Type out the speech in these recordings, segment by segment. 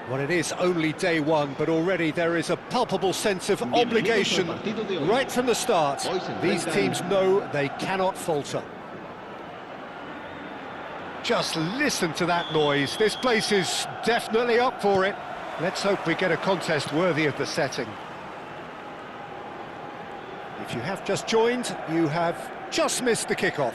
Well, it is only day one, but already there is a palpable sense of obligation right from the start. These teams know they cannot falter. Just listen to that noise. This place is definitely up for it. Let's hope we get a contest worthy of the setting. If you have just joined, you have just missed the kickoff.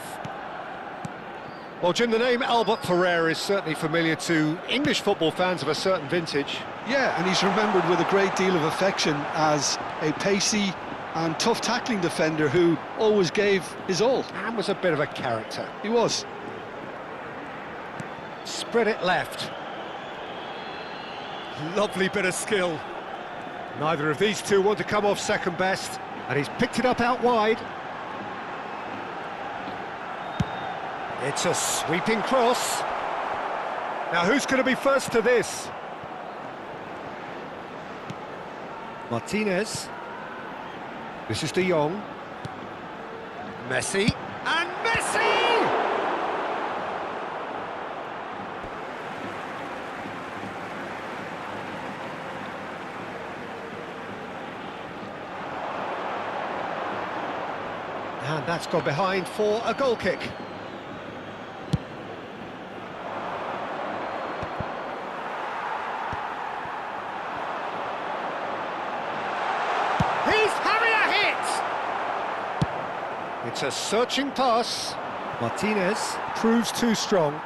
Well, Jim, the name Aarrgghhh is certainly familiar to English football fans of a certain vintage. Yeah, and he's remembered with a great deal of affection as a pacey and tough tackling defender who always gave his all. And was a bit of a character. He was. Spread it left. Lovely bit of skill. Neither of these two want to come off second best, and he's picked it up out wide. It's a sweeping cross. Now who's going to be first to this? Martinez. This is De Jong. Messi. And Messi! And that's gone behind for a goal kick. He's having a hit! It's a searching pass. Martinez proves too strong.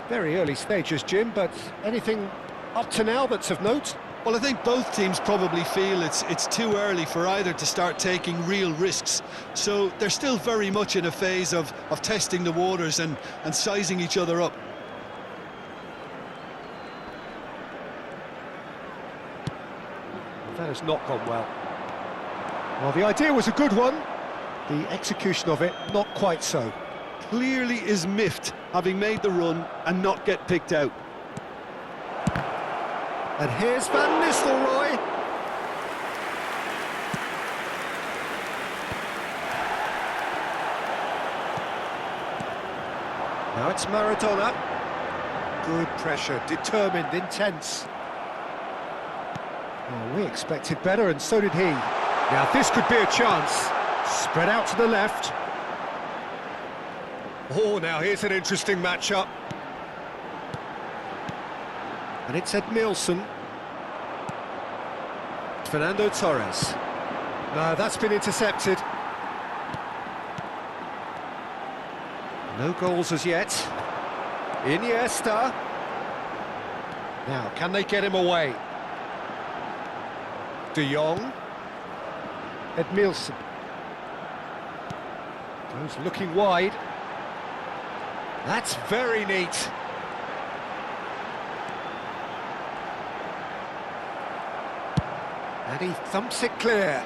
Very early stages, Jim, but anything up to now that's of note? Well, I think both teams probably feel it's too early for either to start taking real risks. So they're still very much in a phase of testing the waters and sizing each other up. That has not gone well. Well, the idea was a good one. The execution of it, not quite so. Clearly is miffed, having made the run and not get picked out. And here's Van Nistelrooy. Now it's Maradona. Good pressure, determined, intense. Well, we expected better, and so did he. Now this could be a chance. Spread out to the left. Oh, now here's an interesting matchup. And it's Edmilson. Fernando Torres. No, that's been intercepted. No goals as yet. Iniesta. Now, can they get him away? De Jong. Edmilson. Goes looking wide. That's very neat. And he thumps it clear.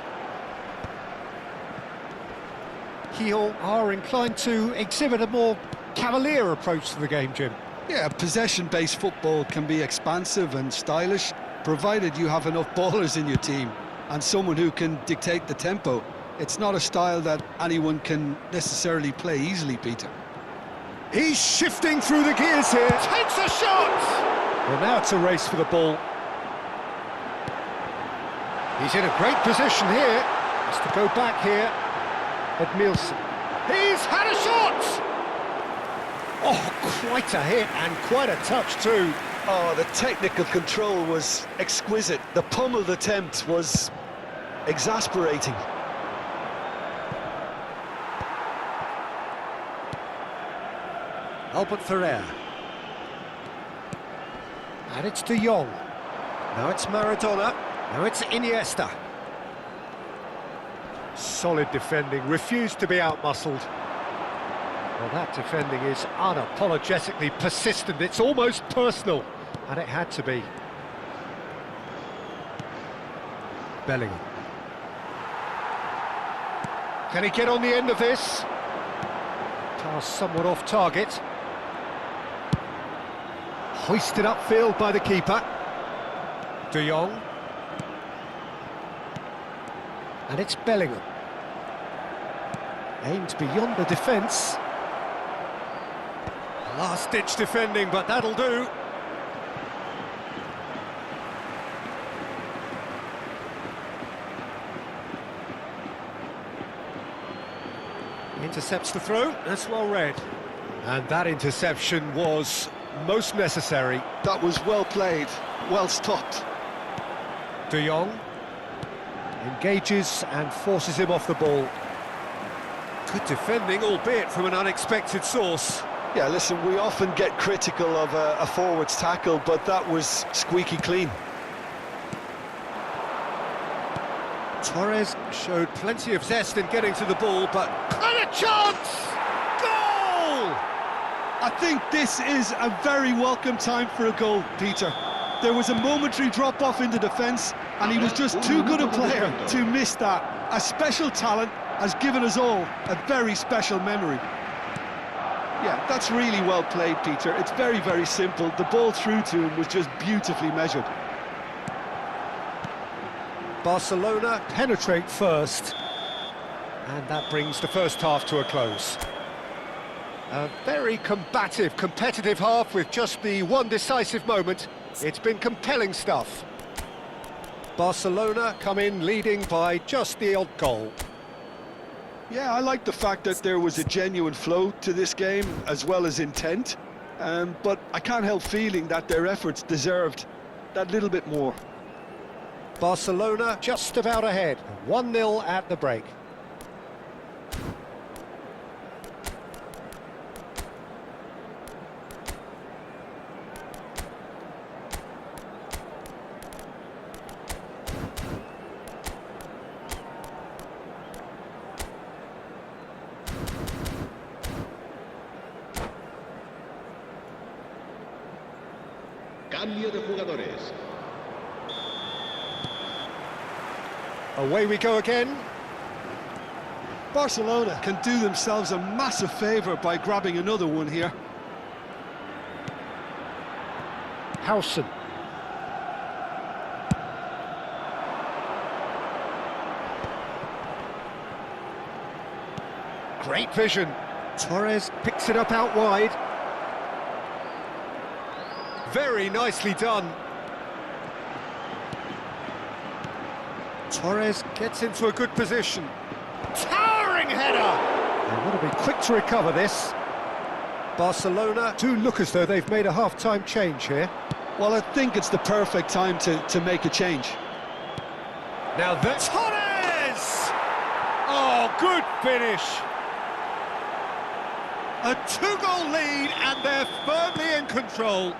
Lyon are inclined to exhibit a more cavalier approach to the game, Jim. Yeah, possession-based football can be expansive and stylish, provided you have enough ballers in your team and someone who can dictate the tempo. It's not a style that anyone can necessarily play easily, Peter. He's shifting through the gears here. Takes a shot! Well, now it's a race for the ball. He's in a great position here. Has to go back here. Edmilson. He's had a shot! Oh, quite a hit and quite a touch too. Oh, the technical control was exquisite. The pummeled attempt was exasperating. Aarrgghhh. And it's De Jong. Now it's Maradona. Now it's Iniesta. Solid defending, refused to be outmuscled. Well, that defending is unapologetically persistent. It's almost personal, and it had to be. Bellingham. Can he get on the end of this? Pass somewhat off target. Hoisted upfield by the keeper. De Jong. And it's Bellingham. Aimed beyond the defence. Last-ditch defending, but that'll do. Intercepts the throw, that's well read. And that interception was most necessary. That was well played, well stopped. De Jong engages and forces him off the ball. Good defending, albeit from an unexpected source. Yeah, listen, we often get critical of a forward's tackle, but that was squeaky clean. Torres showed plenty of zest in getting to the ball, but and a chance! Goal! I think this is a very welcome time for a goal, Peter. There was a momentary drop-off into defence, and he was just too good a player to miss that. A special talent has given us all a very special memory. Yeah, that's really well played, Peter. It's very, very simple. The ball through to him was just beautifully measured. Barcelona penetrate first, and that brings the first half to a close. A very combative, competitive half with just the one decisive moment. It's been compelling stuff. Barcelona come in leading by just the odd goal. Yeah, I like the fact that there was a genuine flow to this game, as well as intent. But I can't help feeling that their efforts deserved that little bit more. Barcelona just about ahead, 1-0 at the break. Cambio de jugadores. Away we go again. Barcelona can do themselves a massive favour by grabbing another one here. Howson. Great vision. Torres picks it up out wide. Very nicely done. Torres gets into a good position. Towering header! They want to be quick to recover this. Barcelona do look as though they've made a half-time change here. Well, I think it's the perfect time to make a change. Now that's Torres! Oh, good finish. A two-goal lead and they're firmly in control.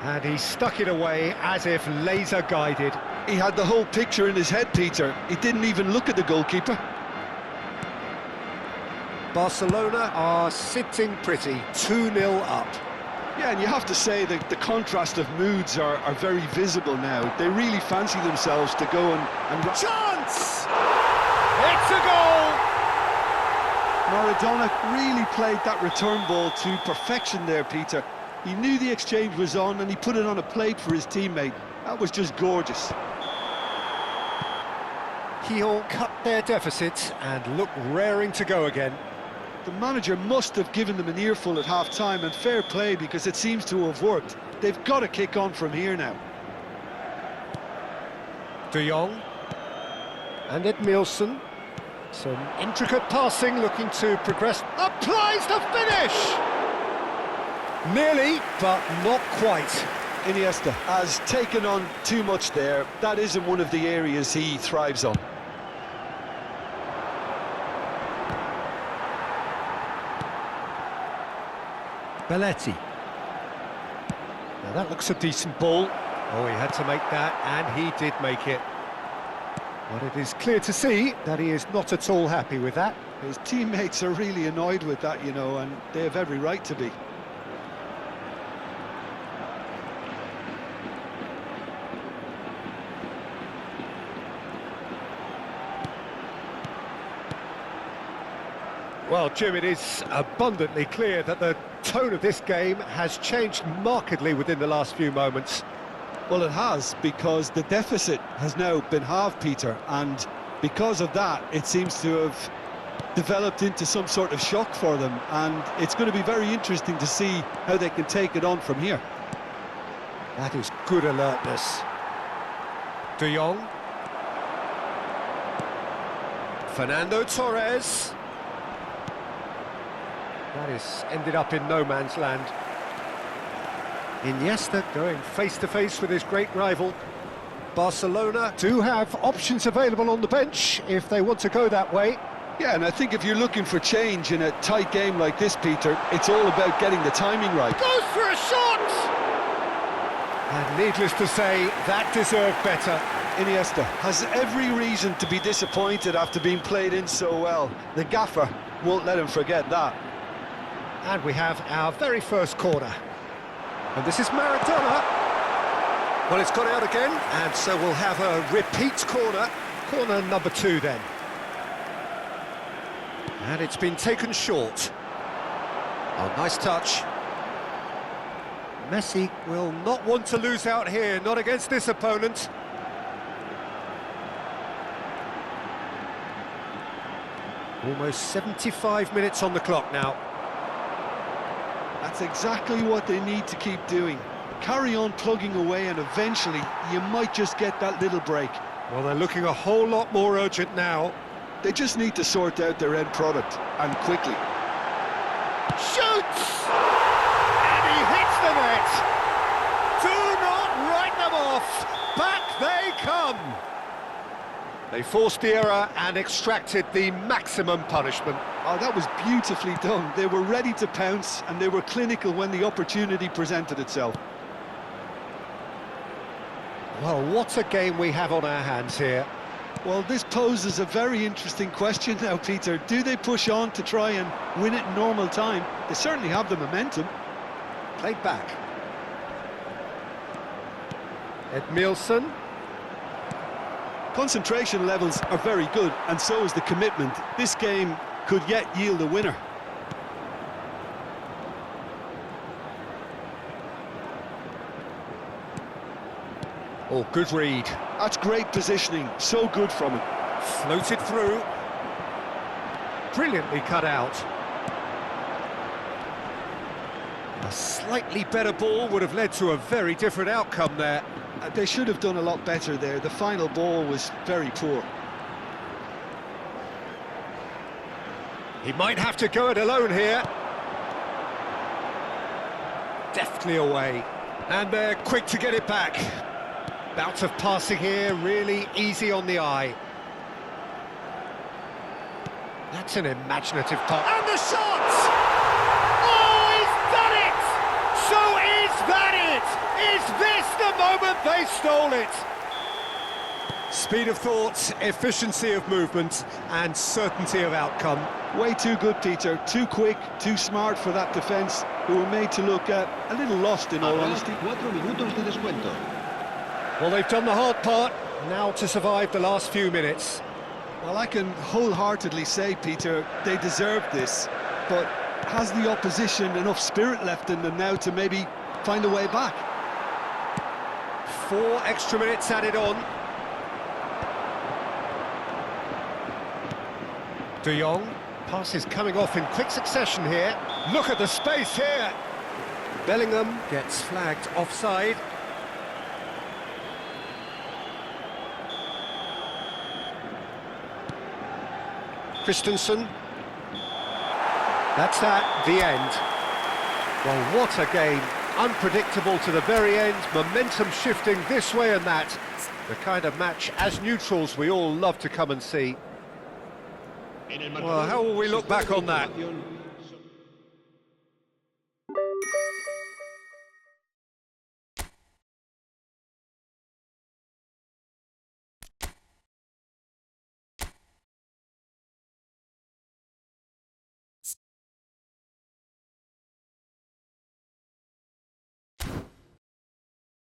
And he stuck it away as if laser-guided. He had the whole picture in his head, Peter. He didn't even look at the goalkeeper. Barcelona are sitting pretty, 2-0 up. Yeah, and you have to say that the contrast of moods are very visible now. They really fancy themselves to go and... Chance! It's a goal! Maradona really played that return ball to perfection there, Peter. He knew the exchange was on and he put it on a plate for his teammate. That was just gorgeous. Lyon cut their deficit and look raring to go again. The manager must have given them an earful at half-time, and fair play because it seems to have worked. They've got to kick on from here now. De Jong and Edmilson. Some intricate passing, looking to progress. Applies the finish! Nearly, but not quite. Iniesta has taken on too much there. That isn't one of the areas he thrives on. Belletti. Now that looks a decent ball. Oh, he had to make that, and he did make it. But it is clear to see that he is not at all happy with that. His teammates are really annoyed with that, you know, and they have every right to be. Well, Jim, it is abundantly clear that the tone of this game has changed markedly within the last few moments. Well, it has, because the deficit has now been halved, Peter, and because of that, it seems to have developed into some sort of shock for them, and it's going to be very interesting to see how they can take it on from here. That is good alertness. De Jong. Fernando Torres. That is ended up in no man's land. Iniesta going face-to-face with his great rival. Barcelona do have options available on the bench if they want to go that way. Yeah, and I think if you're looking for change in a tight game like this, Peter, it's all about getting the timing right. Goes for a shot! And needless to say, that deserved better. Iniesta has every reason to be disappointed after being played in so well. The gaffer won't let him forget that. And we have our very first corner. And this is Maradona. Well, it's gone out again, and so we'll have a repeat corner. Corner number 2 then. And it's been taken short. Oh, nice touch. Messi will not want to lose out here, not against this opponent. Almost 75 minutes on the clock now. That's exactly what they need to keep doing. Carry on plugging away, and eventually you might just get that little break. Well, they're looking a whole lot more urgent now. They just need to sort out their end product, and quickly. Shoots! And he hits the net! Do not write them off! Back they come! They forced the error and extracted the maximum punishment. Oh, that was beautifully done. They were ready to pounce, and they were clinical when the opportunity presented itself. Well, what a game we have on our hands here. Well, this poses a very interesting question now, Peter. Do they push on to try and win it in normal time? They certainly have the momentum. Played back. Edmilson. Concentration levels are very good, and so is the commitment. This game could yet yield a winner. Oh, good read. That's great positioning, so good from him. Floated through. Brilliantly cut out. A slightly better ball would have led to a very different outcome there. They should have done a lot better there. The final ball was very poor. He might have to go it alone here. Deftly away. And they're quick to get it back. Bout of passing here, really easy on the eye. That's an imaginative pass. And the shot! Oh, he's done it! So is that it? Is this the moment they stole it? Speed of thought, efficiency of movement, and certainty of outcome. Way too good, Peter. Too quick, too smart for that defence, who were made to look a little lost, in all honesty. 4 minutos de descuento. Well, they've done the hard part, now to survive the last few minutes. Well, I can wholeheartedly say, Peter, they deserve this, but has the opposition enough spirit left in them now to maybe find a way back? 4 extra minutes added on. De Jong, passes coming off in quick succession here. Look at the space here. Bellingham gets flagged offside. Christensen. That's that, the end. Well, what a game. Unpredictable to the very end, momentum shifting this way and that. The kind of match, as neutrals, we all love to come and see. Well, how will we look back on that?